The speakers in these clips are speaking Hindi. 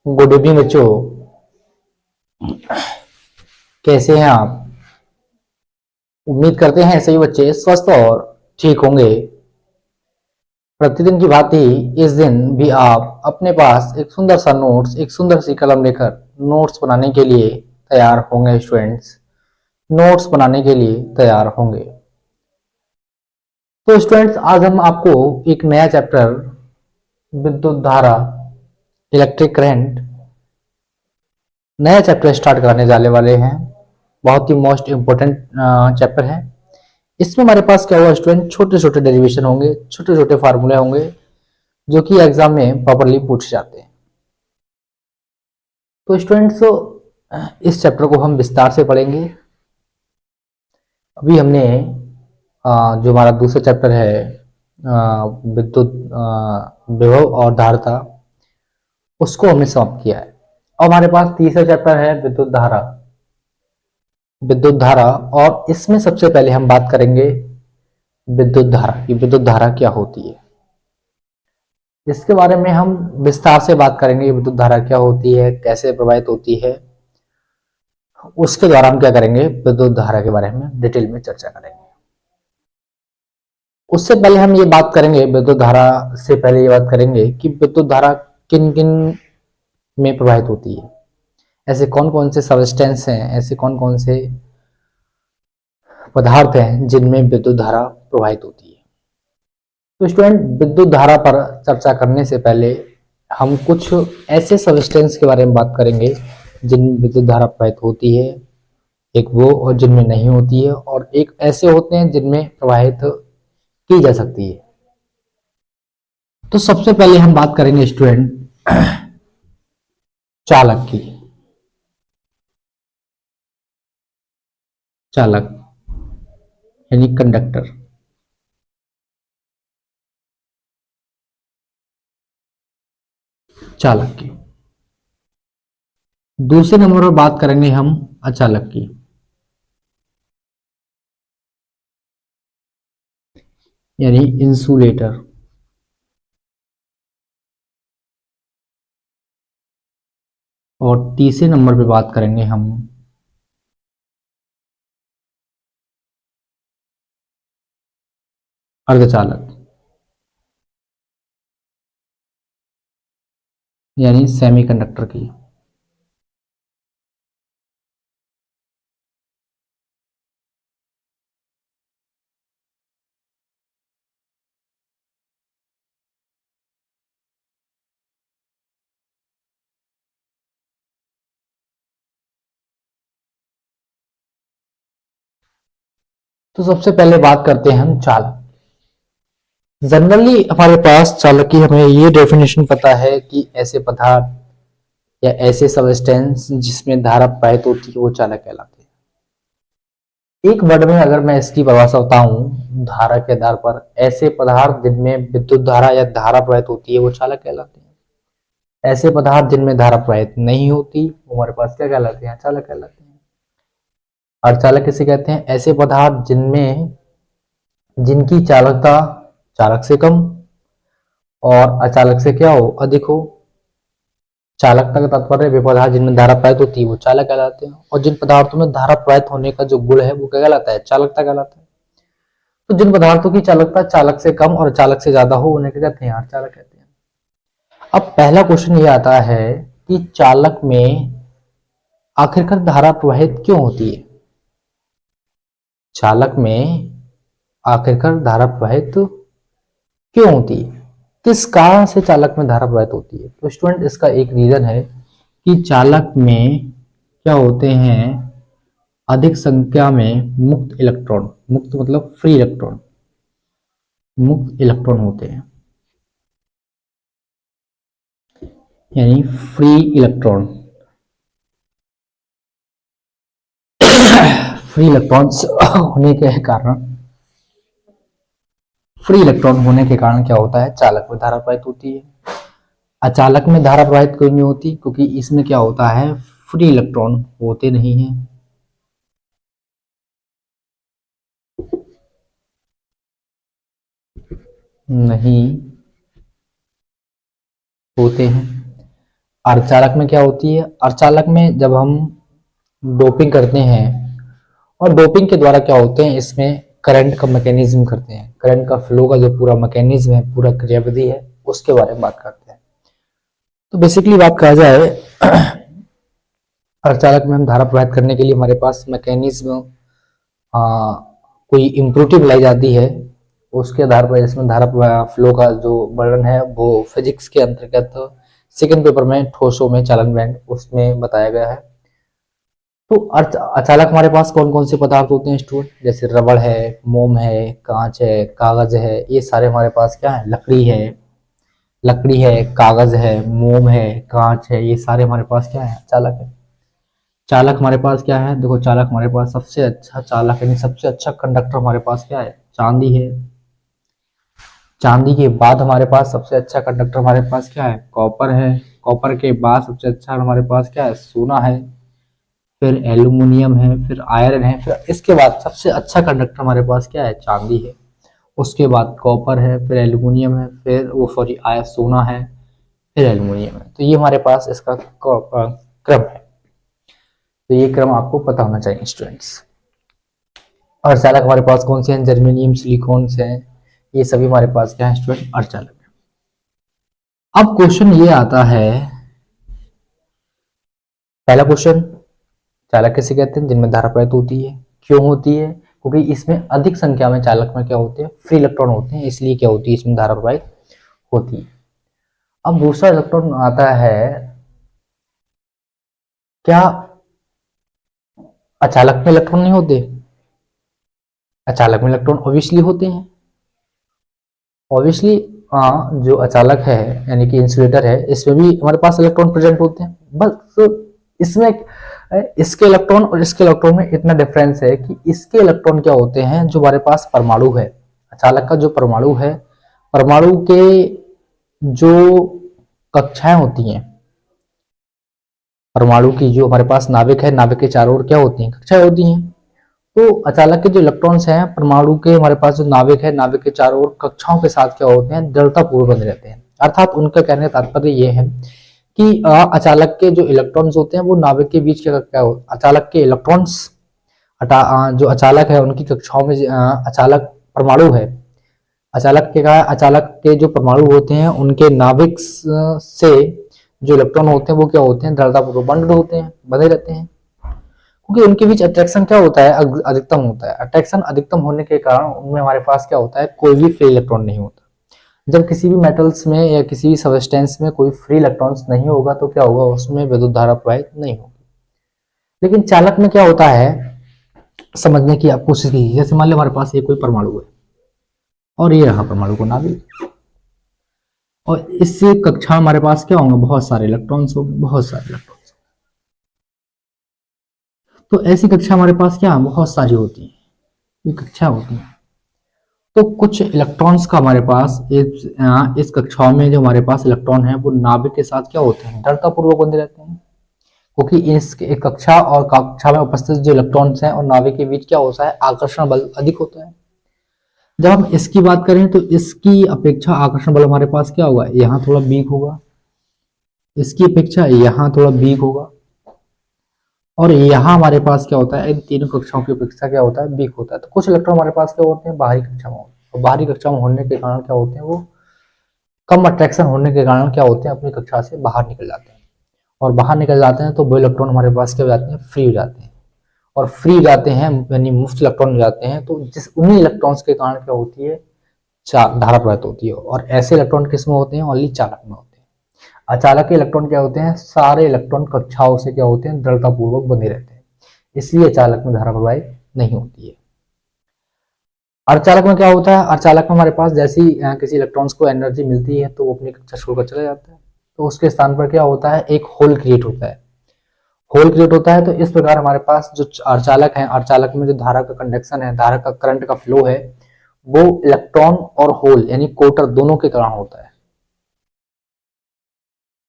गुड इवनिंग बच्चों। कैसे हैं आप? उम्मीद करते हैं सभी बच्चे स्वस्थ और ठीक होंगे। प्रतिदिन की भांति इस दिन भी आप अपने पास एक सुंदर सा नोट्स, एक सुंदर सी कलम लेकर नोट्स बनाने के लिए तैयार होंगे। स्टूडेंट्स, नोट्स बनाने के लिए तैयार होंगे। तो स्टूडेंट्स, आज हम आपको एक नया चैप्टर, विद्युत धारा, इलेक्ट्रिक करंट, नया चैप्टर स्टार्ट कराने जाने वाले हैं। बहुत ही मोस्ट इम्पोर्टेंट चैप्टर है। इसमें हमारे पास क्या होगा स्टूडेंट, छोटे छोटे डेरिवेशन होंगे, छोटे छोटे फार्मूले होंगे जो कि एग्जाम में प्रॉपरली पूछे जाते हैं। तो स्टूडेंट्स, इस चैप्टर को हम विस्तार से पढ़ेंगे। अभी हमने जो हमारा दूसरा चैप्टर है, विद्युत विभव और धारिता, उसको हमने समाप्त किया है। और हमारे पास तीसरा चैप्टर है विद्युत धारा। विद्युत धारा, और इसमें सबसे पहले हम बात करेंगे विद्युत धारा की। विद्युत धारा क्या होती है, इसके बारे में हम विस्तार से बात करेंगे। विद्युत धारा क्या होती है, कैसे प्रवाहित होती है, उसके द्वारा हम क्या करेंगे, विद्युत धारा के बारे में डिटेल में चर्चा करेंगे। उससे पहले हम ये बात करेंगे, विद्युत धारा से पहले ये बात करेंगे कि विद्युत धारा किन किन में प्रवाहित होती है। ऐसे कौन कौन से सबस्टेंस हैं, ऐसे कौन कौन से पदार्थ हैं जिनमें विद्युत धारा प्रवाहित होती है। तो स्टूडेंट, विद्युत धारा पर चर्चा करने से पहले हम कुछ ऐसे सबस्टेंस के बारे में बात करेंगे जिनमें विद्युत धारा प्रवाहित होती है, एक वो, और जिनमें नहीं होती है, और एक ऐसे होते हैं जिनमें प्रवाहित की जा सकती है। तो सबसे पहले हम बात करेंगे स्टूडेंट चालक की। चालक यानी कंडक्टर। चालक की। दूसरे नंबर पर बात करेंगे हम अचालक की, यानी इंसुलेटर। और तीसरे नंबर पे बात करेंगे हम अर्धचालक, यानी सेमीकंडक्टर की। तो सबसे पहले बात करते हैं हम चालक। जनरली हमारे पास चालक की हमें ये डेफिनेशन पता है कि ऐसे पदार्थ या ऐसे सबस्टेंस जिसमें धारा प्रवाहित होती है वो चालक कहलाते हैं। एक वर्ड में अगर मैं इसकी परिभाषा बताऊं धारा के आधार पर, ऐसे पदार्थ जिनमें विद्युत धारा या धारा प्रवाहित होती है वो चालक कहलाते हैं। ऐसे पदार्थ जिनमें धारा प्रवाहित नहीं होती वो हमारे पास क्या कहलाते हैं, चालक कहलाते हैं। अर्धचालक किसे कहते हैं, ऐसे पदार्थ जिनमें जिनकी चालकता चालक से कम और अचालक से क्या हो, अधिक हो। चालकता का तात्पर्य वे पदार्थ जिनमें धारा प्रवाहित होती है वो चालक कहलाते हैं, और जिन पदार्थों में धारा प्रवाहित होने का जो गुण है वो क्या कहलाता है, चालकता कहलाता है। तो जिन पदार्थों की चालकता चालक से कम और चालक से ज्यादा हो उन्हें क्या कहते हैं, अर्धचालक कहते हैं। अब पहला क्वेश्चन ये आता है कि चालक में आखिरकार धारा प्रवाहित क्यों होती है। चालक में आखिरकार धारा प्रवाहित क्यों होती है, किस कारण से चालक में धारा प्रवाहित होती है। तो स्टूडेंट, इसका एक रीजन है कि चालक में क्या होते हैं, अधिक संख्या में मुक्त इलेक्ट्रॉन, मुक्त मतलब फ्री इलेक्ट्रॉन, मुक्त इलेक्ट्रॉन होते हैं, यानी फ्री इलेक्ट्रॉन। फ्री इलेक्ट्रॉन्स होने के कारण, फ्री इलेक्ट्रॉन होने के कारण क्या होता है, चालक में धारा प्रवाहित होती है। अचालक में धारा प्रवाहित क्यों नहीं होती, क्योंकि इसमें क्या होता है, फ्री इलेक्ट्रॉन होते नहीं है। नहीं होते हैं। अर्धचालक में क्या होती है, अर्धचालक में जब हम डोपिंग करते हैं और डोपिंग के द्वारा क्या होते हैं, इसमें करंट का मैकेनिज्म करते हैं, करंट का फ्लो का जो पूरा मैकेनिज्म है, पूरा क्रियाविधि है, उसके बारे में बात करते हैं। तो बेसिकली बात कहा जाए अर्धचालक में हम धारा प्रवाहित करने के लिए हमारे पास मैकेनिज्म कोई इम्प्रूटिव लाई जाती है, उसके आधार पर इसमें धारा फ्लो का जो वर्णन है वो फिजिक्स के अंतर्गत सेकंड पेपर में ठोसों में चालन बैंड उसमें बताया गया है। तो अचालक हमारे पास कौन कौन से पदार्थ होते हैं स्टूडेंट, जैसे रबड़ है, मोम है, कांच है, कागज है, ये सारे हमारे पास क्या है, लकड़ी है, कागज है, मोम है, कांच है, ये सारे हमारे पास क्या है, चालक है। चालक हमारे पास क्या है, देखो चालक हमारे पास सबसे अच्छा चालक यानी सबसे अच्छा कंडक्टर हमारे पास क्या है, चांदी है। चांदी के बाद हमारे पास सबसे अच्छा कंडक्टर हमारे पास क्या है, कॉपर है। कॉपर के बाद सबसे अच्छा हमारे पास क्या है, सोना है। फिर एल्यूमिनियम है, फिर आयरन है, फिर इसके बाद सबसे अच्छा कंडक्टर हमारे पास क्या है, चांदी है। उसके बाद कॉपर है, फिर एल्यूमिनियम है, फिर वो सॉरी आय सोना है, फिर एल्यूमिनियम है। तो ये हमारे पास इसका क्रम है। तो ये क्रम आपको पता होना चाहिए स्टूडेंट्स। अर्धचालक हमारे पास कौन से हैं, जर्मेनियम, सिलिकॉन से हैं, ये सभी हमारे पास क्या है स्टूडेंट, अर्धचालक। अब क्वेश्चन ये आता है, पहला क्वेश्चन, चालक किसे कहते हैं, जिनमें धारा प्रवाहित होती है। क्यों होती है, क्योंकि इसमें अधिक संख्या में चालक में क्या होते हैं, फ्री इलेक्ट्रॉन होते हैं, इसलिए क्या होती है, इसमें धारा प्रवाहित होती है। अब दूसरा इलेक्ट्रॉन आता है, क्या अचालक में इलेक्ट्रॉन नहीं होते, अचालक में इलेक्ट्रॉन ऑब्वियसली होते हैं। ऑब्वियसली जो अचालक है यानी कि इंसुलेटर है, इसमें भी हमारे पास इलेक्ट्रॉन प्रेजेंट होते हैं। बस इसमें इसके इलेक्ट्रॉन और इसके इलेक्ट्रॉन में इतना डिफरेंस है कि इसके इलेक्ट्रॉन क्या होते हैं, जो हमारे पास परमाणु है, अचालक का जो परमाणु है, परमाणु के जो कक्षाएं होती हैं, परमाणु की जो हमारे पास नाभिक है, नाभिक के चारों ओर क्या होती हैं, कक्षाएं होती हैं। तो अचालक के जो इलेक्ट्रॉन्स हैं परमाणु के, हमारे पास जो नाभिक है, नाभिक के चारों ओर कक्षाओं के साथ क्या होते हैं, दृढ़ता पूर्वक बने रहते हैं। अर्थात उनका कहने का तात्पर्य यह है कि अचालक के जो इलेक्ट्रॉन्स होते हैं वो नाभिक के बीच क्या अचालक के इलेक्ट्रॉन्स जो अचालक है उनकी कक्षाओं में अचालक परमाणु है, अचालक के का अचालक के जो परमाणु होते हैं उनके नाभिक से जो इलेक्ट्रॉन होते हैं वो क्या होते हैं, दृढ़ता पूर्वक बंद होते हैं, बने रहते हैं, क्योंकि उनके बीच अट्रैक्शन क्या होता है, अधिकतम होता है। अट्रैक्शन अधिकतम होने के कारण उनमें हमारे पास क्या होता है, कोई भी फ्री इलेक्ट्रॉन नहीं होता। जब किसी भी मेटल्स में या किसी भी सबस्टेंस में कोई फ्री इलेक्ट्रॉन्स नहीं होगा तो क्या होगा, उसमें विद्युत धारा प्रवाहित नहीं होगी। लेकिन चालक में क्या होता है, समझने की आप कोशिश कीजिए। जैसे मान लो हमारे पास ये कोई परमाणु है और ये रहा परमाणु को नाभिक, और इस कक्षा हमारे पास क्या होंगे, बहुत सारे इलेक्ट्रॉन्स होंगे, बहुत सारे इलेक्ट्रॉन्स। तो ऐसी कक्षा हमारे पास क्या बहुत सारी होती है, ये कक्षा होती है। तो कुछ इलेक्ट्रॉन्स का हमारे पास इस कक्षाओं में जो हमारे पास इलेक्ट्रॉन है वो नाभिक के साथ क्या होते हैं, दृढ़ता पूर्वक बंधे रहते हैं, क्योंकि इस कक्षा और कक्षा में उपस्थित जो इलेक्ट्रॉन्स हैं और नाभिक के बीच क्या होता है, आकर्षण बल अधिक होता है। जब हम इसकी बात करें तो इसकी अपेक्षा आकर्षण बल हमारे पास क्या होगा, यहाँ थोड़ा वीक होगा, इसकी अपेक्षा यहाँ थोड़ा वीक होगा, और यहाँ हमारे पास क्या होता है, इन तीनों कक्षाओं की अपेक्षा क्या होता है, वीक होता है। तो कुछ इलेक्ट्रॉन हमारे पास क्या होते हैं, बाहरी कक्षा में होते हैं, और बाहरी कक्षा में होने के कारण क्या होते हैं, वो कम अट्रैक्शन होने के कारण क्या होते हैं, अपनी कक्षा से बाहर निकल जाते हैं, और बाहर निकल जाते हैं तो वो इलेक्ट्रॉन हमारे पास क्या हो जाते हैं, फ्री हो जाते हैं, और फ्री जाते हैं यानी मुफ्त इलेक्ट्रॉन हो जाते हैं। तो जिस उन्हीं इलेक्ट्रॉन्स के कारण क्या होती है, धारा प्रवाहित होती है, और ऐसे इलेक्ट्रॉन किस में होते हैं, ओनली चालक में होते हैं। अचालक के इलेक्ट्रॉन क्या होते हैं, सारे इलेक्ट्रॉन कक्षाओं से क्या होते हैं, दृढ़ता पूर्वक बने रहते हैं, इसलिए चालक में धारा प्रवाहित नहीं होती है। अर्धचालक में क्या होता है, अर्धचालक में हमारे पास जैसी किसी इलेक्ट्रॉन्स को एनर्जी मिलती है तो वो अपनी कक्षा छोड़कर चला जाता है, तो उसके स्थान पर क्या होता है, एक होल क्रिएट होता है, होल क्रिएट होता है। तो इस प्रकार हमारे पास जो अर्धचालक है, अर्धचालक में जो धारा का कंडक्शन है, धारा का करंट का फ्लो है, वो इलेक्ट्रॉन और होल यानी कोटर दोनों के कारण होता है।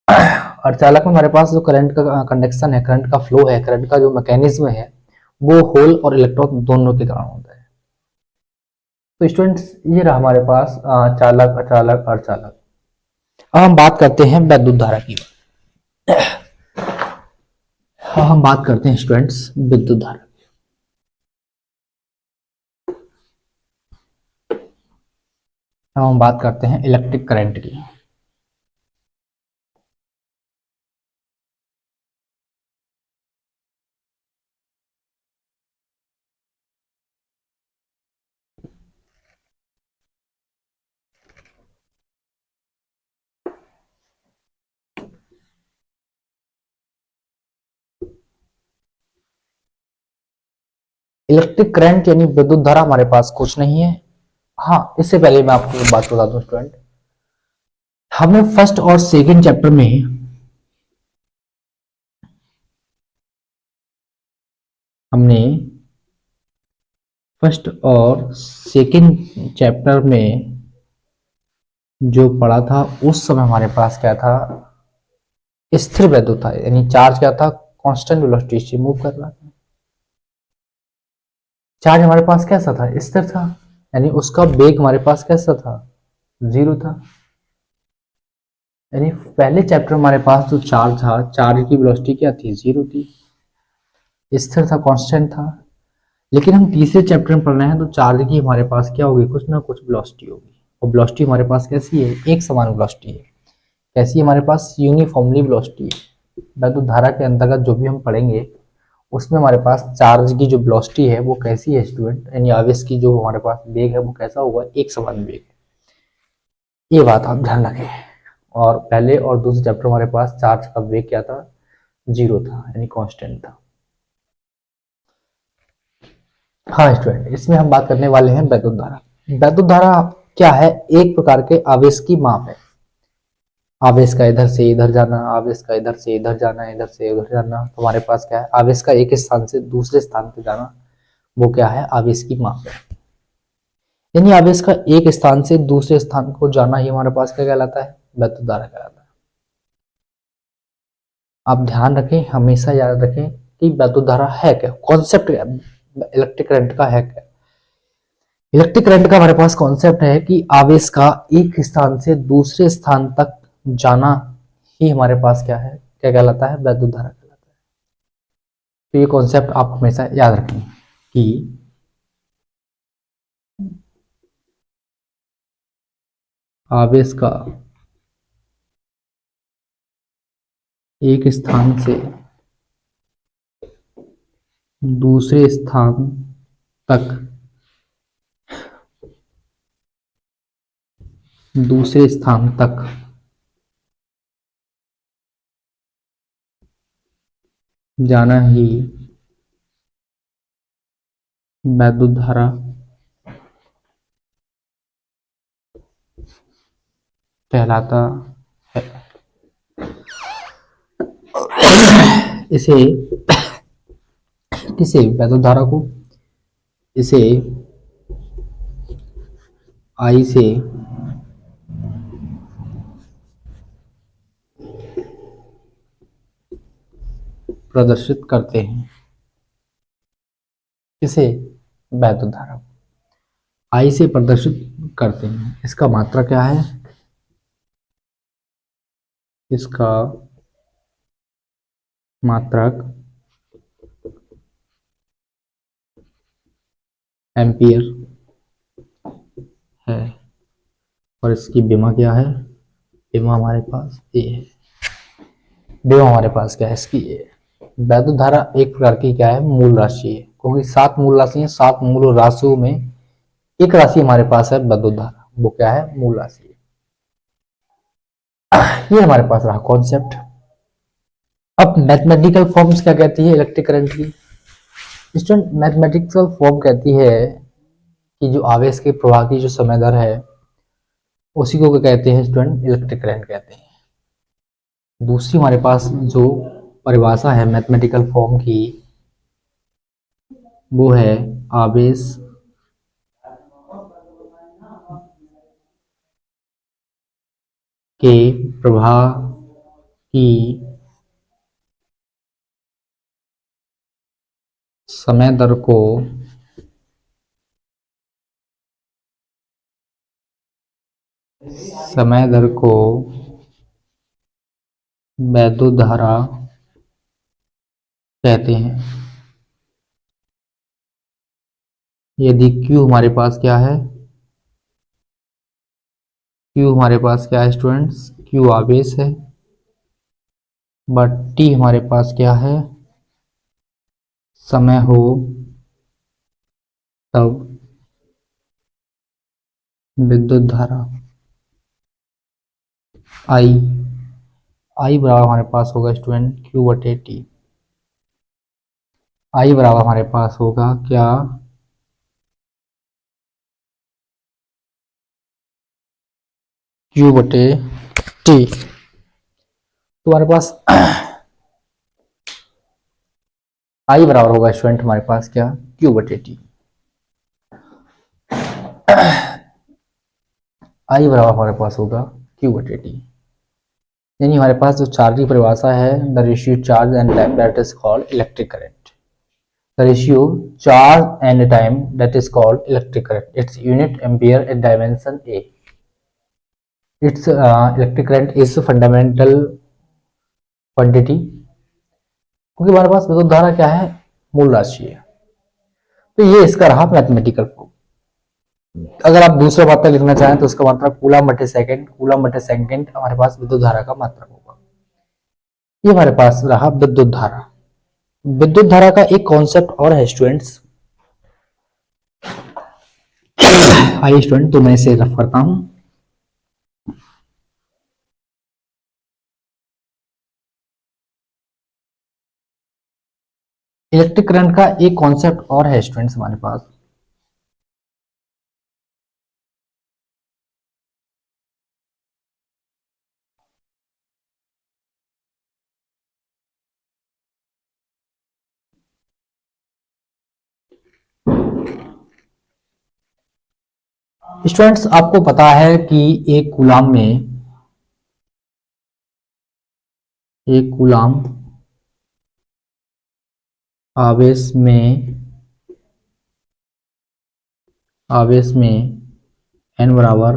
अर्धचालक में हमारे पास जो करंट का कंडक्शन है, करंट का फ्लो है, करंट का जो मैकेनिज्म है, वो होल और इलेक्ट्रॉन दोनों के कारण होता है। तो स्टूडेंट्स ये रहा हमारे पास चालक, अचालक, अर्धचालक। अब हम बात करते हैं वैद्युत धारा की। हाँ, हम बात करते हैं स्टूडेंट्स विद्युत धारा। हम बात करते हैं इलेक्ट्रिक करंट की। इलेक्ट्रिक करंट यानी विद्युत धारा हमारे पास कुछ नहीं है। हाँ, इससे पहले मैं आपको एक बात बता दूं स्टूडेंट, हमने फर्स्ट और सेकंड चैप्टर में हमने फर्स्ट और सेकंड चैप्टर में जो पढ़ा था उस समय हमारे पास क्या था, स्थिर वैद्युत था, यानी चार्ज क्या था, कांस्टेंट वेलोसिटी से मूव कर रहा था। चार्ज हमारे पास कैसा था, स्थिर था, यानी उसका वेग हमारे पास कैसा था, जीरो था। यानी पहले चैप्टर हमारे पास जो चार्ज था, चार्ज की वेलोसिटी क्या थी, जीरो थी, स्थिर था, कांस्टेंट था। लेकिन हम तीसरे चैप्टर में पढ़ रहे हैं तो चार्ज की हमारे पास क्या होगी, कुछ ना कुछ वेलोसिटी होगी, और वेलोसिटी हमारे पास कैसी है, एक समान वेलोसिटी है। कैसी है हमारे पास, यूनिफॉर्मली वेलोसिटी है। वैद्युत धारा के अंतर्गत जो भी हम पढ़ेंगे उसमें हमारे पास चार्ज की जो वेलोसिटी है वो कैसी है स्टूडेंट, यानी आवेश की जो हमारे पास वेग है वो कैसा होगा, एक समान वेग। ये बात आप ध्यान रखें। और पहले और दूसरे चैप्टर हमारे पास चार्ज का वेग क्या था, जीरो था, यानी कांस्टेंट था। हाँ स्टूडेंट, इसमें हम बात करने वाले हैं वैद्युत धारा। वैद्युत धारा क्या है, एक प्रकार के आवेश की माप है। आवेश का इधर से इधर जाना, आवेश का इधर से इधर जाना, इधर से उधर जाना, तो हमारे पास क्या है, आवेश का एक स्थान से दूसरे स्थान पे जाना, वो क्या है, आवेश की माप है। यानी आवेश का एक स्थान से दूसरे स्थान को जाना ही हमारे पास क्या कहलाता है, वैद्युत धारा कहलाता है। आप ध्यान रखें, हमेशा याद रखें कि वैद्युत धारा है क्या, कॉन्सेप्ट इलेक्ट्रिक करंट का है क्या। इलेक्ट्रिक करंट का हमारे पास कॉन्सेप्ट है कि आवेश का एक स्थान से दूसरे स्थान तक जाना ही हमारे पास क्या है, क्या कहलाता है, वैद्युत धारा कहलाता है। तो ये कॉन्सेप्ट आप हमेशा याद रखें कि आवेश का एक स्थान से दूसरे स्थान तक, दूसरे स्थान तक जाना ही वैद्युत धारा कहलाता है। इसे किसे, वैद्युत धारा को, इसे आई से प्रदर्शित करते हैं। किसे, वैद्युत धारा को आई से प्रदर्शित करते हैं। इसका मात्रा क्या है, इसका मात्रक एम्पियर है, और इसकी विमा क्या है, विमा हमारे पास ए है। विमा हमारे पास क्या है, इसकी ए। वैद्युत धारा एक प्रकार की क्या है, मूल राशि है, क्योंकि सात मूल राशि है, सात मूल राशियों में एक राशि हमारे पास है वैद्युत धारा, वो क्या है, मूल राशि है। ये हमारे पास रहा कॉन्सेप्ट। अब मैथमेटिकल फॉर्म्स क्या कहती है इलेक्ट्रिक करंट की, स्टूडेंट मैथमेटिकल फॉर्म कहती है कि जो आवेश के प्रवाह की जो समय दर है उसी को क्या कहते हैं स्टूडेंट, इलेक्ट्रिक करंट कहते हैं। दूसरी हमारे पास जो परिभाषा है मैथमेटिकल फॉर्म की, वो है आवेश के प्रवाह की समय दर को समय दर को वैद्युत धारा कहते हैं। यदि Q हमारे पास क्या है, Q हमारे पास क्या है स्टूडेंट्स, Q आवेश है, बट T हमारे पास क्या है, समय हो तब विद्युत धारा। I बराबर हमारे पास होगा स्टूडेंट Q बटे T। I बराबर हमारे पास होगा क्या, Q बटे T। तो हमारे पास I बराबर होगा स्टूडेंट हमारे पास क्या, Q बटे T। I बराबर हमारे पास होगा Q बटे T। यानी हमारे पास जो चार्ज की परिभाषा है, the ratio charge and time that is called electric current. The ratio charge and time that is called electric current, its unit ampere at dimension A। Its electric current is fundamental quantity, क्योंकि हमारे पास विद्युत धारा क्या है, मूल राशि है। तो ये इसका रहा मैथमेटिकल प्रूफ। अगर आप दूसरा मात्रा लिखना चाहें तो उसका मात्रा कूलम बटे सेकंड, कूलम बटे सेकंड हमारे पास विद्युत धारा का मात्रा होगा। ये हमारे पास रहा विद्युत धारा। विद्युत धारा का एक कॉन्सेप्ट और है स्टूडेंट्स, आइए स्टूडेंट तो मैं इसे रफ करता हूं। इलेक्ट्रिक करंट का एक कॉन्सेप्ट और है स्टूडेंट्स हमारे पास, स्टूडेंट्स आपको पता है कि एक कूलाम आवेश में n बराबर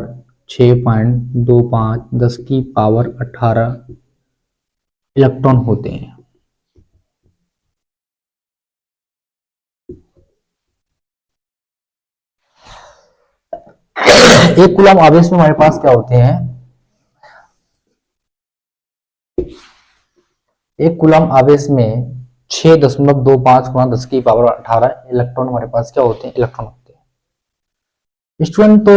6.25 10 की पावर 18 इलेक्ट्रॉन होते हैं। एक कूलाम आवेश में हमारे पास क्या होते हैं, एक कूलाम आवेश में 6.25 गुणा 10 की पावर 18 इलेक्ट्रॉन हमारे पास क्या होते हैं, इलेक्ट्रॉन होते हैं। स्टूडेंट तो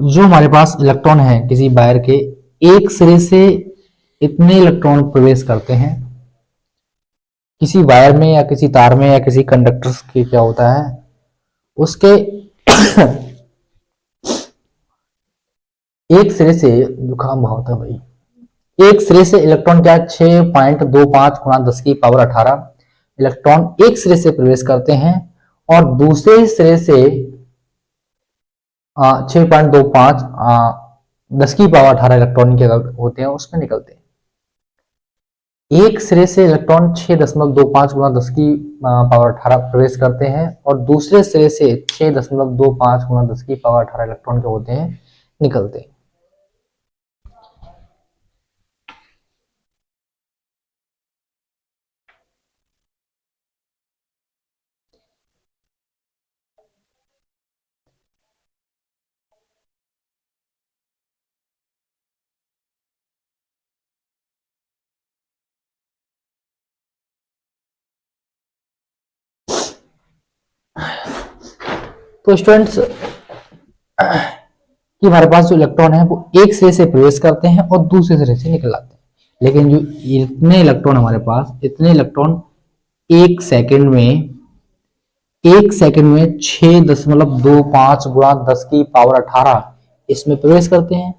जो हमारे पास इलेक्ट्रॉन है किसी वायर के एक सिरे से इतने इलेक्ट्रॉन प्रवेश करते हैं, किसी वायर में या किसी तार में या किसी कंडक्टर के क्या होता है उसके एक सिरे से, जुकाम बहुत है भाई, एक सिरे से इलेक्ट्रॉन क्या 6.25 गुणा 10 की पावर 18 इलेक्ट्रॉन एक सिरे से प्रवेश करते हैं और दूसरे सिरे से 6.25 10 की पावर 18 इलेक्ट्रॉन के होते हैं उसमें निकलते हैं। एक सिरे से इलेक्ट्रॉन 6.25 गुणा 10 की पावर 18 प्रवेश करते हैं और दूसरे सिरे से 6.25 गुणा 10 की पावर 18 इलेक्ट्रॉन के होते हैं, निकलते हैं। तो स्टूडेंट्स कि हमारे पास जो इलेक्ट्रॉन है वो एक सिरे से प्रवेश करते हैं और दूसरे सिरे से निकल आते हैं, लेकिन जो इतने इलेक्ट्रॉन हमारे पास, इतने इलेक्ट्रॉन एक सेकंड में 6.25 गुणा 10 की पावर 18 इसमें प्रवेश करते हैं।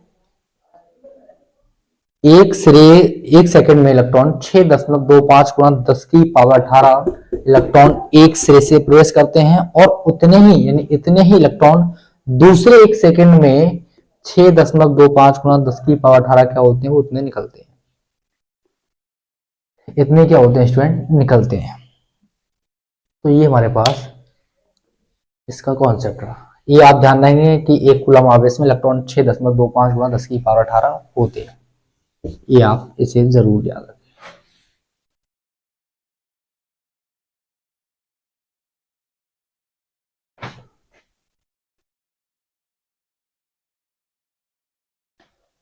एक सेकंड में इलेक्ट्रॉन 6.25 गुणा 10 की पावर 18 इलेक्ट्रॉन एक सिरे से प्रवेश करते हैं और उतने ही यानी इतने ही इलेक्ट्रॉन दूसरे एक सेकंड में 6.25 गुणा 10 की पावर 18 क्या होते हैं, वो उतने निकलते हैं। इतने क्या होते हैं स्टूडेंट, निकलते हैं। तो ये हमारे पास इसका कॉन्सेप्ट रहा। ये आप ध्यान देंगे कि एक कूलम आवेश में इलेक्ट्रॉन 6.25 गुणा 10 की पावर 18 होते हैं। ये आप इसे जरूर याद रखें।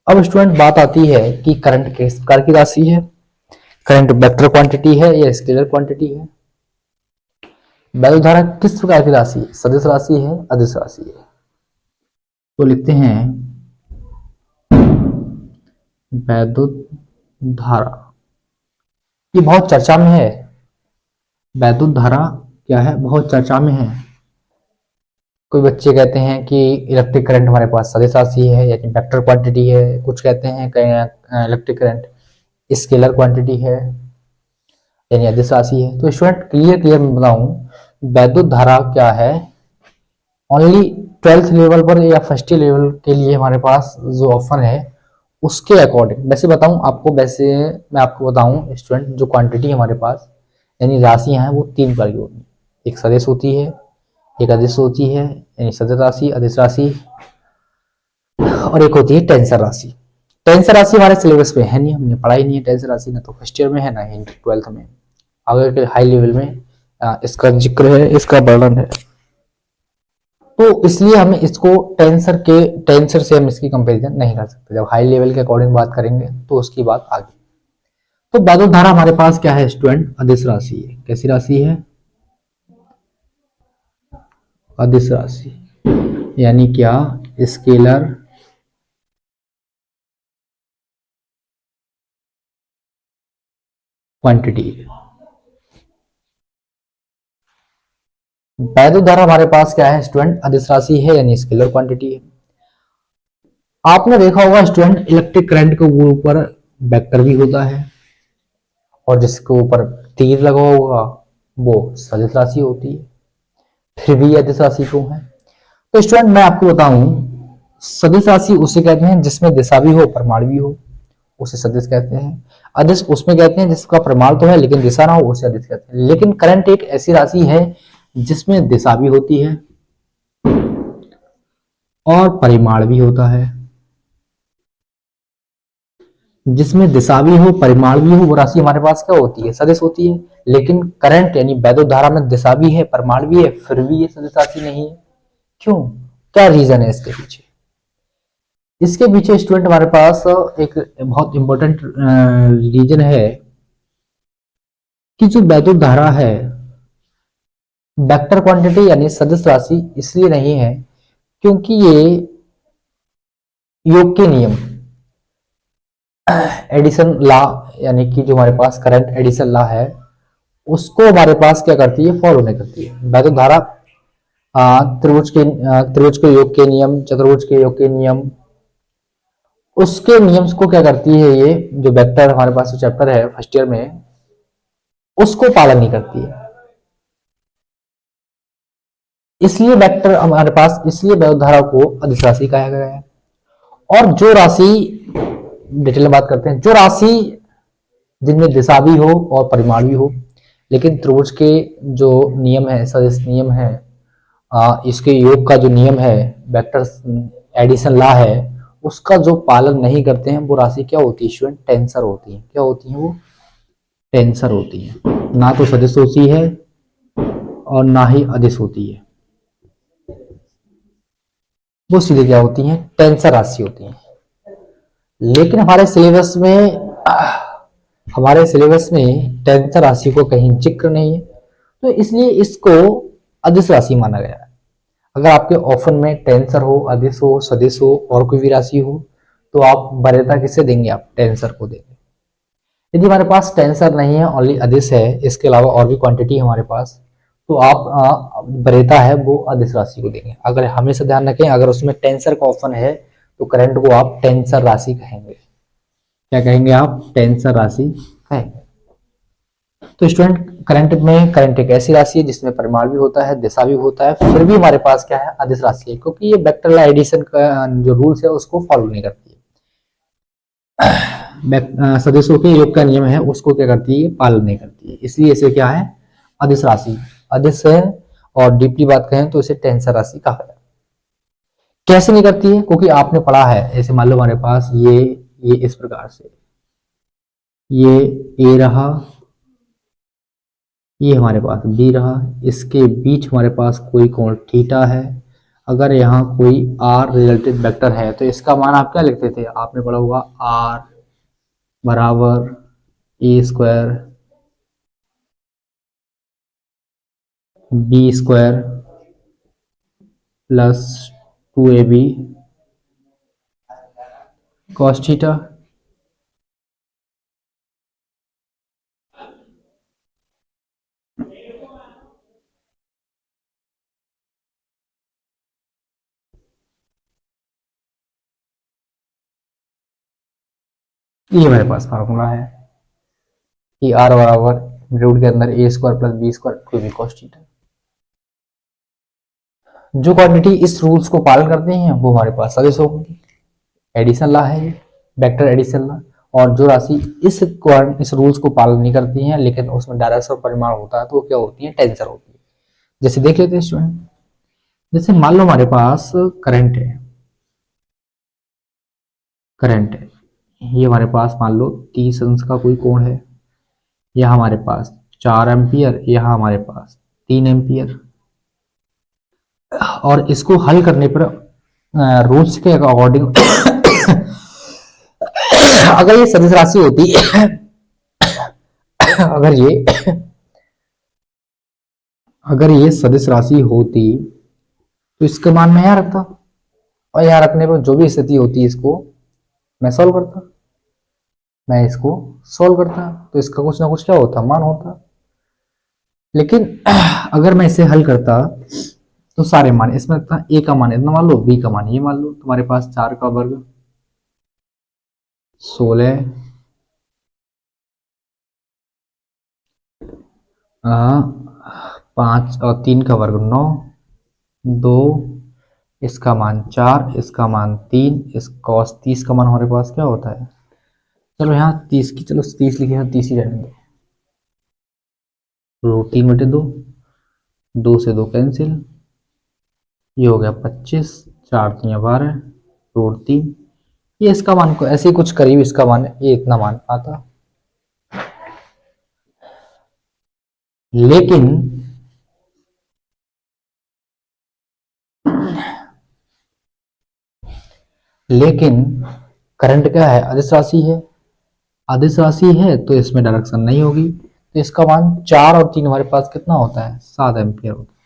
अब स्टूडेंट बात आती है कि करंट किस प्रकार की राशि है। करंट वेक्टर क्वांटिटी है या स्केलर क्वांटिटी है। वैद्युत धारा किस प्रकार की राशि है, सदिश राशि है, अदिश राशि है। तो लिखते हैं वैद्युत धारा, ये बहुत चर्चा में है। वैद्युत धारा क्या है, बहुत चर्चा में है। कोई बच्चे कहते हैं कि इलेक्ट्रिक करंट हमारे पास सदिश राशि है यानी वेक्टर क्वांटिटी है, कुछ कहते हैं इलेक्ट्रिक करंट स्केलर क्वांटिटी है यानी अदिश राशि है। तो स्टूडेंट क्लियर मैं बताऊं, वैद्युत धारा क्या है, ओनली 12th लेवल पर या फर्स्ट लेवल के लिए हमारे पास जो ऑप्शन है उसके अकॉर्डिंग वैसे बताऊं आपको, वैसे मैं आपको बताऊं स्टूडेंट, जो क्वांटिटी हमारे पास यानी राशियां हैं वो 3 प्रकार की होती है। एक सदिश होती है, एक अदिश होती है यानी सदिश राशि, अदिश राशि, और एक होती है टेंसर राशि। टेंसर राशि हमारे सिलेबस में है नहीं, हमने पढ़ाई नहीं है टेंसर राशि, ना तो फर्स्ट ईयर में है ना ही 12th में। आगे के हाई लेवल में इसका जिक्र है, इसका वर्णन है। तो इसलिए हमें इसको टेंसर से हम इसकी कंपैरिजन नहीं कर सकते। जब हाई लेवल के अकॉर्डिंग बात करेंगे तो उसकी बात आगे। तो वैद्युत धारा हमारे पास क्या है स्टूडेंट, अदिश राशि है। कैसी राशि है, अदिश राशि, यानी क्या, स्केलर क्वांटिटी है। वैद्युत धारा हमारे पास क्या है स्टूडेंट, अदिश राशि है यानी स्केलर क्वांटिटी है। आपने देखा होगा स्टूडेंट, इलेक्ट्रिक करंट के ऊपर वेक्टर भी होता है और जिसके ऊपर तीर लगा होगा वो सदिश राशि होती है, फिर भी अदिश राशि क्यों है। तो स्टूडेंट मैं आपको बताऊं, सदिश राशि उसे कहते हैं जिसमें दिशा भी हो परिमाण भी हो, उसे सदिश कहते हैं। अदिश उसमें कहते हैं जिसका परिमाण तो है लेकिन दिशा ना हो, उसे अदिश कहते हैं। लेकिन करंट एक ऐसी राशि है जिसमें दिशा भी होती है और परिमाण भी होता है। जिसमें दिशा भी हो परिमाण भी हो वो राशि हमारे पास क्या होती है, सदिश होती है। लेकिन करंट यानी वैद्युत धारा में दिशा भी है परिमाण भी है, फिर भी ये सदिश राशि नहीं है। क्यों, क्या रीजन है इसके पीछे। इसके पीछे स्टूडेंट हमारे पास एक बहुत इंपॉर्टेंट रीजन है कि जो वैद्युत धारा है वेक्टर क्वांटिटी यानी सदिश राशि इसलिए नहीं है क्योंकि ये योग के नियम, एडिशन लॉ, यानी कि जो हमारे पास करंट एडिशन लॉ है उसको हमारे पास क्या करती है, फॉलो नहीं करती है। वैद्युत धारा त्रिभुज के योग के नियम, चतुर्भुज के योग के नियम, उसके नियम को क्या करती है, ये जो वेक्टर हमारे पास चैप्टर है फर्स्ट ईयर में उसको पालन नहीं करती है। इसलिए वेक्टर हमारे पास, इसलिए वैद्युत धारा को अदिश राशि कहा गया है। और जो राशि, डिटेल में बात करते हैं, जो राशि जिनमें दिशा भी हो और परिमाण भी हो, लेकिन त्रिभुज के जो नियम है, सदिश नियम है, इसके योग का जो नियम है, वेक्टर एडिशन लॉ है, उसका जो पालन नहीं करते हैं वो राशि क्या होती है स्टूडेंट, टेंसर होती है। क्या होती है वो, टेंसर होती है। ना तो सदिश होती है और ना ही अदिश होती है, वो सीधे क्या होती है, टेंसर राशि होती है। लेकिन हमारे सिलेबस में टेंसर राशि को कहीं जिक्र नहीं है, तो इसलिए इसको अदिश राशि माना गया है। अगर आपके ऑप्शन में टेंसर हो, अदिश हो, सदिश हो और कोई भी राशि हो तो आप वरीयता किसे देंगे, आप टेंसर को देंगे। यदि हमारे पास टेंसर नहीं है, ओनली अदिश है, इसके अलावा और भी क्वांटिटी है हमारे पास, तो आप वरीयता है वो अदिश राशि को देंगे। अगर हमेशा ध्यान रखें, अगर उसमें टेंसर का ऑप्शन है तो करंट को आप टेंसर राशि कहेंगे। क्या कहेंगे आप, टेंसर राशि कहेंगे। तो स्टूडेंट करंट एक ऐसी राशि है जिसमें परिमाण भी होता है, दिशा भी होता है, फिर भी हमारे पास क्या है, अदिश राशि है, क्योंकि ये वेक्टर एडिशन का जो रूल्स है उसको फॉलो नहीं करती है। सदिशों के योग का नियम है उसको क्या करती है, पालन नहीं करती है, इसलिए इसे क्या है, अदिश राशि, अदिश है। और डीपली बात कहें तो इसे टेंसर राशि कहा गया। कैसे नहीं करती है, क्योंकि आपने पढ़ा है, ऐसे मान लो हमारे पास ये इस प्रकार से ये ए रहा, ये हमारे पास बी रहा, इसके बीच हमारे पास कोई कोण थीटा है। अगर यहाँ कोई आर रिलेटेड वेक्टर है तो इसका मान आप क्या लिखते थे, आपने पढ़ा होगा आर बराबर A square B square plus 2ab cos theta. ये हमारे पास फार्मूला है कि आर बराबर रूट के अंदर A square plus B square two B cos theta. जो क्वांटिटी इस रूल्स को पालन करते हैं वो हमारे पास सदिश होगी, एडिशन ला है, वेक्टर एडिशन ला। और जो राशि इस रूल्स को पालन नहीं करती हैं लेकिन उसमें डायरेक्शन और परिमाण होता है तो वो क्या होती है, टेंसर होती है। जैसे देख लेते हैं स्टूडेंट, जैसे मान लो हमारे पास करंट है, ये हमारे पास मान लो 30 अंश का कोई कोण है, यह हमारे पास 4 एम्पियर, यहाँ हमारे पास 3 एम्पियर। और इसको हल करने पर रूल्स के अकॉर्डिंग अगर ये सदिश राशि होती अगर ये सदिश राशि होती तो इसके मान मैं यहाँ रखता, और यहाँ रखने पर जो भी स्थिति होती है इसको मैं सॉल्व करता, तो इसका कुछ ना कुछ क्या होता, मान होता। लेकिन अगर मैं इसे हल करता तो सारे मान इसमें रखता, ए का मान इतना मान लो, बी का मान ये मान लो, तुम्हारे पास 4 का वर्ग 16, 5 और 3 का वर्ग 9, 2, इसका मान 4, इसका मान 3, इस cos 30 का मान हमारे पास क्या होता है, चलो यहाँ 30 की, चलो 30 लिखे, 30 ही रहने दो, रूट 3 बटे 2, 2 से 2 कैंसिल, ये हो गया 25, 4 3 12, रूट 3, ये इसका मान को ऐसे ही कुछ करीब इसका मान ये इतना मान आता। लेकिन करंट क्या है, अदिश राशि है तो इसमें डायरेक्शन नहीं होगी, तो इसका मान 4 और 3 हमारे पास कितना होता है, 7 एम्पियर होता है।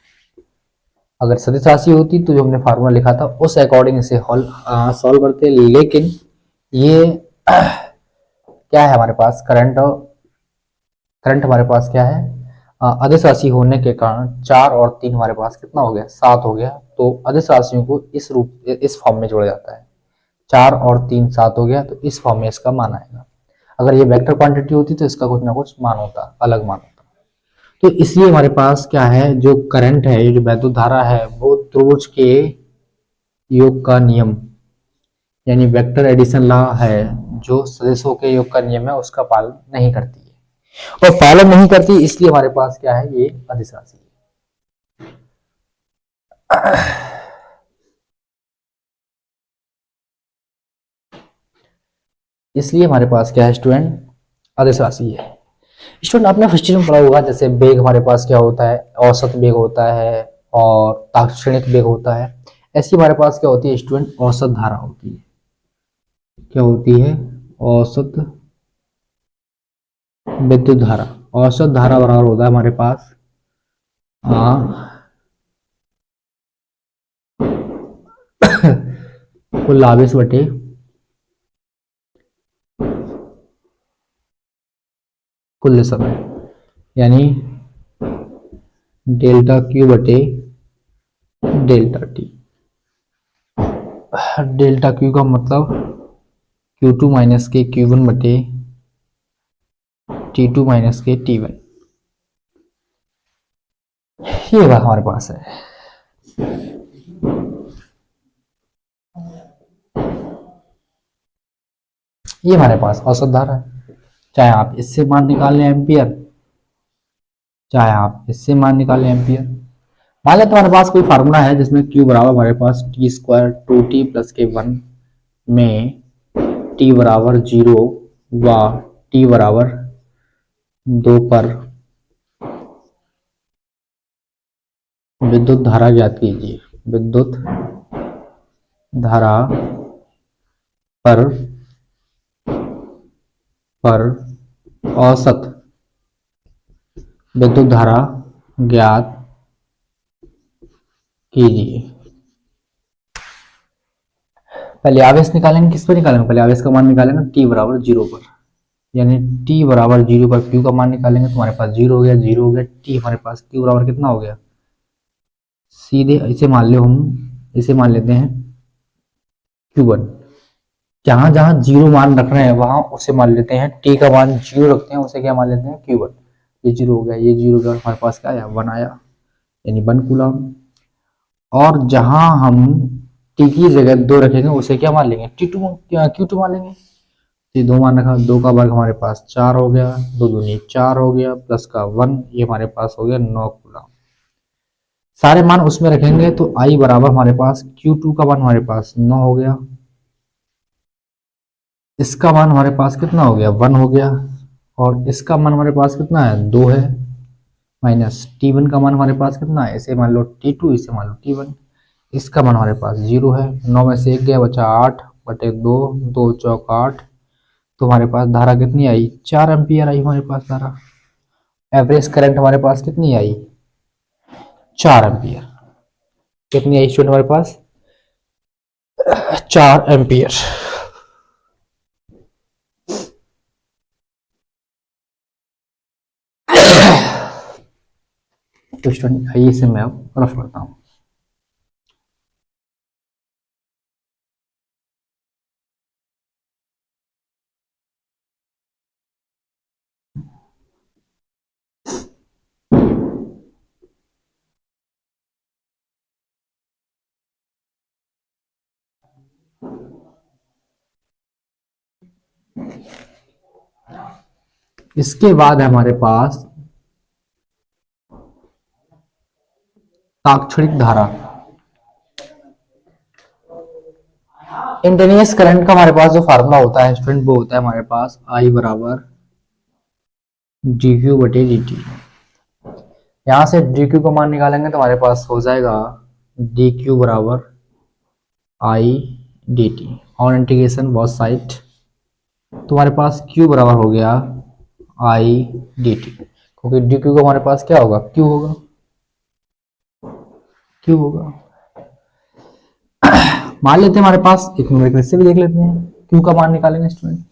अगर सदिश राशि होती तो जो हमने फार्मूला लिखा था उस अकॉर्डिंग इसे सॉल्व करते, लेकिन ये क्या है हमारे पास, करंट हमारे पास क्या है, अदिश राशि होने के कारण 4 और 3 हमारे पास कितना हो गया, 7 हो गया। तो अदिश राशियों को इस फॉर्म में जोड़ा जाता है, 4 और 3 7 हो गया, तो इस फॉर्म में इसका मान आएगा। अगर ये वेक्टर क्वांटिटी होती तो इसका कुछ ना कुछ मान होता, अलग मान होता। तो इसलिए हमारे पास क्या है, जो करंट है, जो वैद्युत धारा है, वो त्रिभुज के योग का नियम यानी वेक्टर एडिशन लॉ है, जो सदिशों के योग का नियम है उसका पालन नहीं करती है, और पालन नहीं करती इसलिए हमारे पास क्या है, ये अदिश राशि है। इसलिए हमारे पास क्या है स्टूडेंट, अदिश राशि है। स्टूडेंट आपने फर्स्ट ईयर में पढ़ा होगा, जैसे वेग हमारे पास क्या होता है, औसत वेग होता है और तात्क्षणिक वेग होता है। ऐसी हमारे पास क्या होती है स्टूडेंट, औसत धारा होती है। क्या होती है, औसत विद्युत धारा। औसत धारा बराबर होता है हमारे पास कुल आवेश बटे कुल समय, यानी डेल्टा क्यू बटे डेल्टा टी। डेल्टा क्यू का मतलब Q2 माइनस के Q1 बटे T2 माइनस के T1, ये बात हमारे पास है। ये हमारे पास औसत धारा है, चाहे आप इससे मान निकाल लें एम्पियर, चाहे आप इससे मान निकाल लें एम्पियर। मान लें तो हमारे पास कोई फार्मूला है जिसमें Q बराबर हमारे पास टी स्क्वायर 2t प्लस के 1 में t बराबर 0 व t बराबर 2 पर विद्युत धारा ज्ञात कीजिए। विद्युत धारा पर औसत विद्युत धारा ज्ञात कीजिए। पहले आवेश निकालेंगे, किस पर निकालेंगे? पहले आवेश का मान निकालेंगे t बराबर 0 पर, यानी t बराबर 0 पर q का मान निकालेंगे तो हमारे पास 0 हो गया, 0 हो गया, t हमारे पास q बराबर कितना हो गया? सीधे इसे मान लो, हम इसे मान लेते हैं q1। जहां जहां 0 मान रख रहे हैं वहां उसे मान लेते हैं, t का मान 0 रखते हैं उसे क्या मान लेते हैं? q1। ये 0 हो गया, ये 0 हो गया, हमारे पास क्या आया? 1 आया, यानी 1 कूलम। और जहां हम t की जगह 2 रखेंगे उसे क्या मान लेंगे? q2 मान लेंगे। ये 2 मान रखा, 2 का वर्ग हमारे पास 4 हो गया, 2 दूनी 4 हो गया, प्लस का 1, ये हमारे पास हो गया 9 कूलम। सारे मान उसमें रखेंगे तो I बराबर हमारे पास Q2 का मान हमारे पास 9 हो गया, इसका मान हमारे पास कितना हो गया? 1 हो गया, और इसका मान हमारे पास कितना है? 2 है, माइनस T1 का मान हमारे पास कितना है? इसे मान लो T2, इसे मान लो T1। इसका मान हमारे पास 0 है, 9 में से 1 गया, बचा 8 बटे 2, 2 चौक 8, तो हमारे पास धारा कितनी आई? 4 एम्पियर आई हमारे पास धारा। एवरेज करंट हमारे पास कितनी आई? 4 एम्पियर। कितनी आई स्टूडेंट हमारे पास? 4 एम्पियर। तो स्टूडेंट आइए से मैं अब रफ करता हूं। इसके बाद हमारे पास ताक्षणिक धारा। इंटेनियस करंट का हमारे पास जो फार्मूला होता है स्टूडेंट, वो होता है हमारे पास I बराबर dq बटे dt। यहां से dq को मान निकालेंगे तो हमारे पास हो जाएगा dq बराबर I dt, और इंटीग्रेशन बोथ साइड, तो हमारे पास q बराबर हो गया I dt, क्योंकि dq को हमारे पास क्या होगा? q होगा, q होगा। मान लेते हैं हमारे पास एक न्यूमेरिकल से भी देख लेते हैं, q का मान निकालेंगे स्टूडेंट।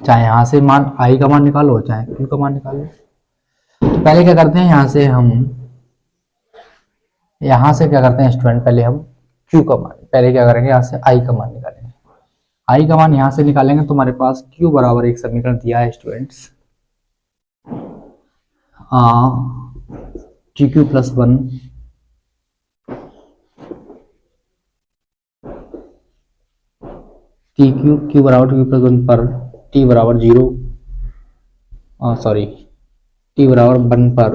चाहे यहां से मान I का मान निकालो, चाहे q का मान निकालो। तो पहले क्या करते हैं, यहां से क्या करते हैं स्टूडेंट, पहले हम q का मान, पहले क्या करेंगे, यहां से I का मान निकालेंगे। I का मान यहां से निकालेंगे तो हमारे पास q बराबर एक समीकरण दिया है स्टूडेंट्स, tq प्लस 1 q बराबर tq प्लस 1 पर t बराबर 0, t बराबर 1 पर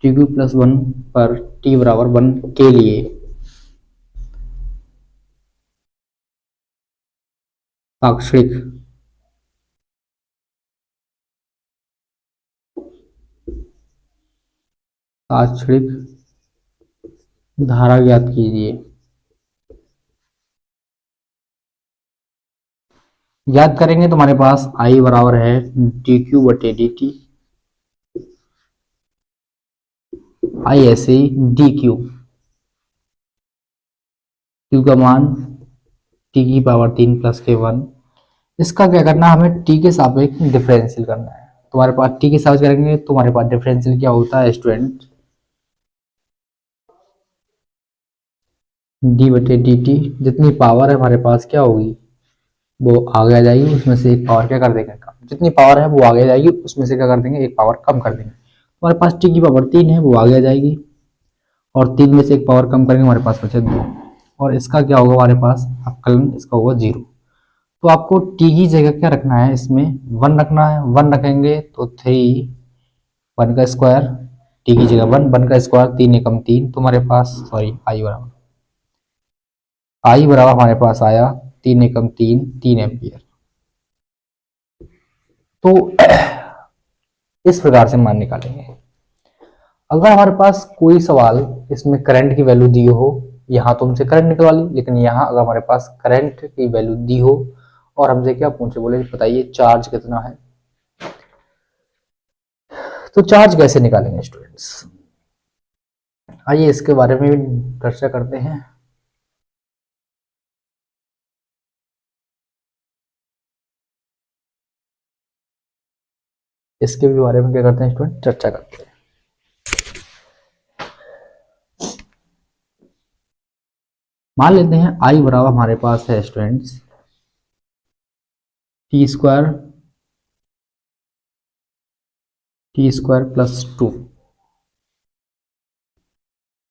tq प्लस 1 पर t बराबर 1 के लिए ताक्षणिक धारा ज्ञात कीजिए। याद करेंगे तो हमारे पास I बराबर है dq बटे dt, I ऐसे ही dq, q का मान t की पावर 3 प्लस के 1। इसका क्या करना है, हमें t के सापेक्ष डिफरेंशियल करना है। तो हमारे पास t के सापेक्ष करेंगे तो हमारे पास डिफरेंशियल क्या होता है स्टूडेंट, d बटे dt। जितनी पावर है हमारे पास क्या होगी, वो आगे आ जाएगी, उसमें से एक पावर क्या कर देंगे कम, जितनी पावर है वो आगे आ जाएगी, उसमें से क्या कर देंगे, एक पावर कम कर देंगे। हमारे पास t की पावर 3 है, वो आगे आ जाएगी, और 3 में से एक पावर कम करेंगे, हमारे पास बचे 2, और इसका क्या होगा हमारे पास अवकलन, इसका होगा 0। तो आपको t की जगह क्या रखना है, इसमें 1 रखना है। 1 रखेंगे तो 3, 1 का स्क्वायर, t की जगह 1, 1 का स्क्वायर 3 एकम 3, तो हमारे पास I बराबर आई बराबर हमारे पास आया 3 एकम 3 एम्पियर। तो इस प्रकार से मान निकालेंगे। अगर हमारे पास कोई सवाल इसमें करंट की वैल्यू दी हो, यहाँ तो हमसे करंट निकलवा ली, लेकिन यहाँ अगर हमारे पास करंट की वैल्यू दी हो और हमसे क्या पूछे, बोले बताइए चार्ज कितना है, तो चार्ज कैसे निकालेंगे स्टूडेंट्स, आइए इसके बारे में भी चर्चा करते हैं। इसके भी बारे में क्या करते हैं स्टूडेंट, चर्चा करते हैं। मान लेते हैं आई बराबर हमारे पास है स्टूडेंट्स टी स्क्वायर प्लस 2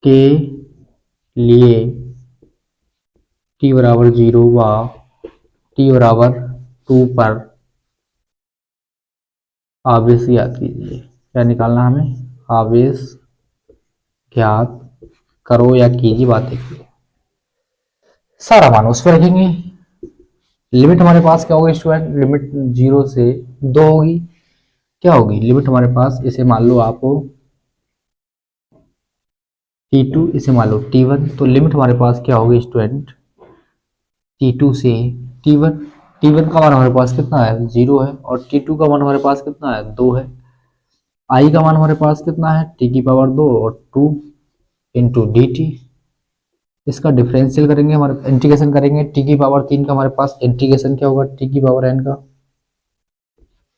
के लिए टी बराबर 0 व टी बराबर 2 पर आवेश ज्ञात कीजिए। क्या निकालना हमें, आवेश ज्ञात करो या कीजिए, बातें कीजिए। सारा मान उस पर रखेंगे। लिमिट हमारे पास क्या होगी स्टूडेंट, लिमिट 0 से 2 होगी। क्या होगी लिमिट हमारे पास, इसे मान लो आप T2, इसे मान लो T1। तो लिमिट हमारे पास क्या होगी स्टूडेंट, T2 से T1। T1 का मान हमारे पास कितना है, 0 है, और T2 का मान हमारे पास कितना है, 2 है। I का मान हमारे पास कितना है, t की पावर 2 और 2 इंटू डी टी। इसका डिफरेंशियल करेंगे, हमारे इंटीग्रेशन करेंगे, t की पावर 3 का हमारे पास इंटीग्रेशन क्या होगा, t की पावर n का,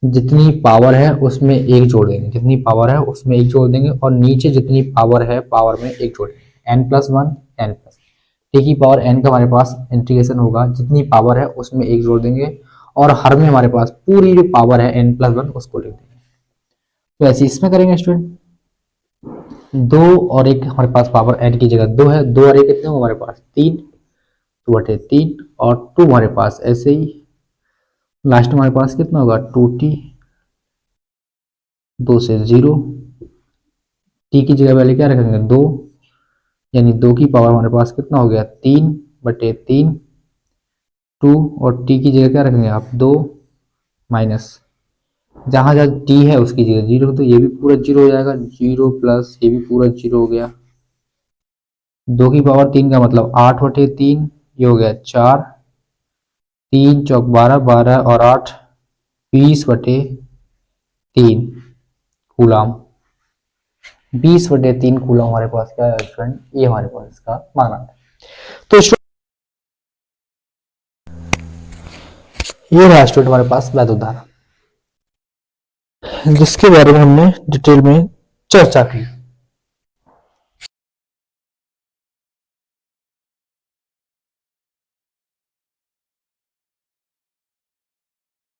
जितनी पावर है उसमें एक जोड़ देंगे, जितनी पावर है उसमें एक जोड़ देंगे, और नीचे जितनी पावर है पावर में एक जोड़ देंगे, n+1 n प्लस टी की पावर n का हमारे पास इंटीग्रेशन होगा, जितनी पावर है उसमें एक जोड़ देंगे, और हर में हमारे पास पूरी जो पावर है n+1 उसको लिख देंगे। तो ऐसे इसमें करेंगे स्टूडेंट, 2 और 1 हमारे पास पावर n की जगह 2 है, 2 और 1 कितने हमारे पास 3, 2/3, और 2 हमारे पास ऐसे ही लास्ट में हमारे पास कितना होगा 2t, 2 से 0, t की जगह पहले क्या रखेंगे 2, यानी 2 की पावर हमारे पास कितना हो गया 3/3, 2, और t की जगह क्या रखेंगे आप 2 माइनस, जहां जहां t है उसकी जगह 0, तो ये भी पूरा 0 हो जाएगा, 0 प्लस ये भी पूरा 0 हो गया। 2 की पावर 3 का मतलब 8/3, ये हो गया 4, 3 चौक 12, 12 और 8 20/3 कूलाम, 20/3 कूलाम हमारे पास क्या है स्टूडेंट, ये हमारे पास इसका मान आता है। तो ये रहा स्टूडेंट हमारे पास वैद्युत धारा, जिसके बारे में हमने डिटेल में चर्चा की।